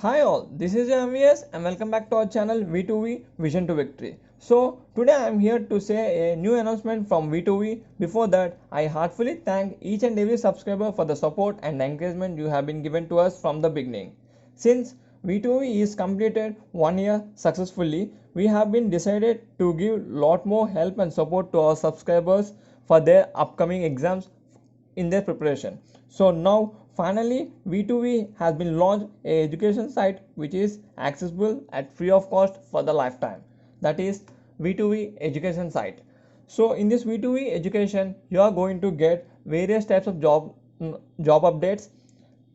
Hi all, this is your MVS and welcome back to our channel V2V Vision to Victory. So today I am here to say a new announcement from V2V. Before that, I heartfully thank each and every subscriber for the support and encouragement you have been given to us from the beginning. Since V2V is completed 1 year successfully, we have been decided to give lot more help and support to our subscribers for their upcoming exams in their preparation. So now finally V2V has been launched a education site which is accessible at free of cost for the lifetime, that is V2V education site. So in this V2V education you are going to get various types of job updates,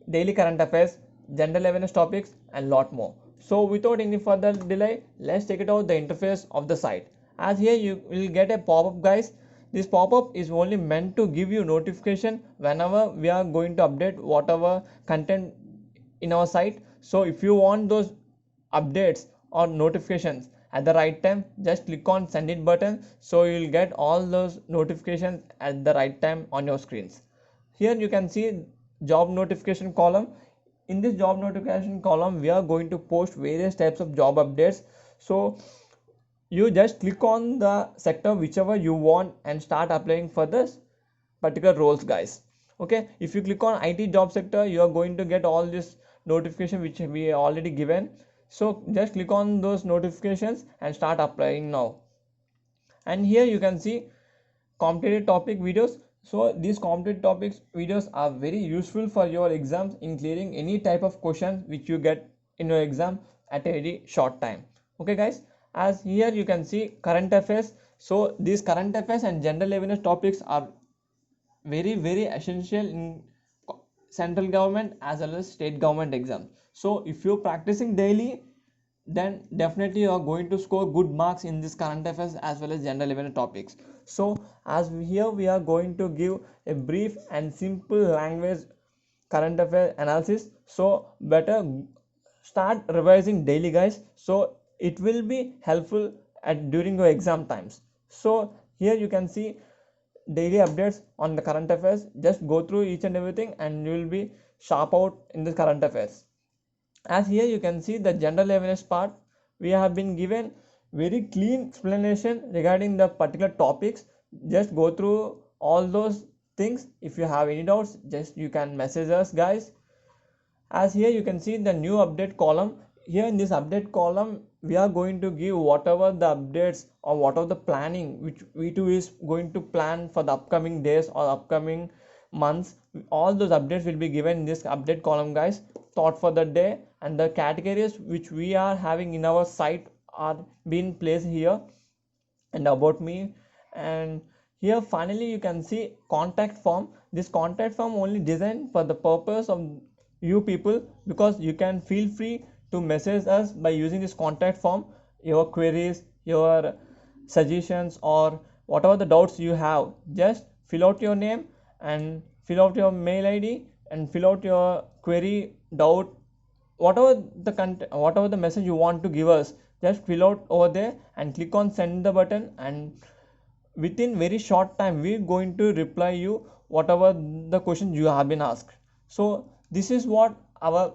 daily current affairs, general awareness topics and lot more. So without any further delay, let's check it out the interface of the site. As here you will get a pop-up, guys. This pop-up is only meant to give you notification whenever we are going to update whatever content in our site. So if you want those updates or notifications at the right time, just click on send it button, so you will get all those notifications at the right time on your screens. Here you can see job notification column. In this job notification column we are going to post various types of job updates. So you just click on the sector whichever you want and start applying for this particular roles, guys. Okay, if you click on IT job sector, you are going to get all this notification which we already given. So just click on those notifications and start applying now. And here you can see competitive topic videos. So these competitive topics videos are very useful for your exams in clearing any type of questions which you get in your exam at a very short time. Okay guys, as here you can see current affairs. So these current affairs and general awareness topics are very essential in central government as well as state government exams. So if you're practicing daily, then definitely you are going to score good marks in this current affairs as well as general awareness topics. So as here we are going to give a brief and simple language current affair analysis. So better start revising daily, guys, so it will be helpful at during your exam times. So here you can see daily updates on the current affairs. Just go through each and everything and you will be sharp out in the current affairs. As here you can see the general awareness part, we have been given very clean explanation regarding the particular topics. Just go through all those things. If you have any doubts, just you can message us, guys. As here you can see the new update column. Here in this update column we are going to give whatever the updates or whatever the planning which V2 is going to plan for the upcoming days or upcoming months. All those updates will be given in this update column, guys. Thought for the day and the categories which we are having in our site are being placed here, and about me. And here finally you can see contact form. This contact form only designed for the purpose of you people, because you can feel free to message us by using this contact form, your queries, your suggestions or whatever the doubts you have. Just fill out your name and fill out your mail ID and fill out your query, doubt, whatever the content, whatever the message you want to give us. Just fill out over there and click on send the button, and within very short time we're going to reply you whatever the questions you have been asked. So this is what our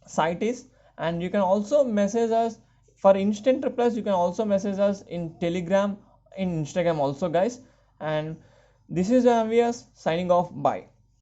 site is. And you can also message us for instant replies. You can also message us in Telegram, in Instagram also, guys. And this is MVS signing off. Bye.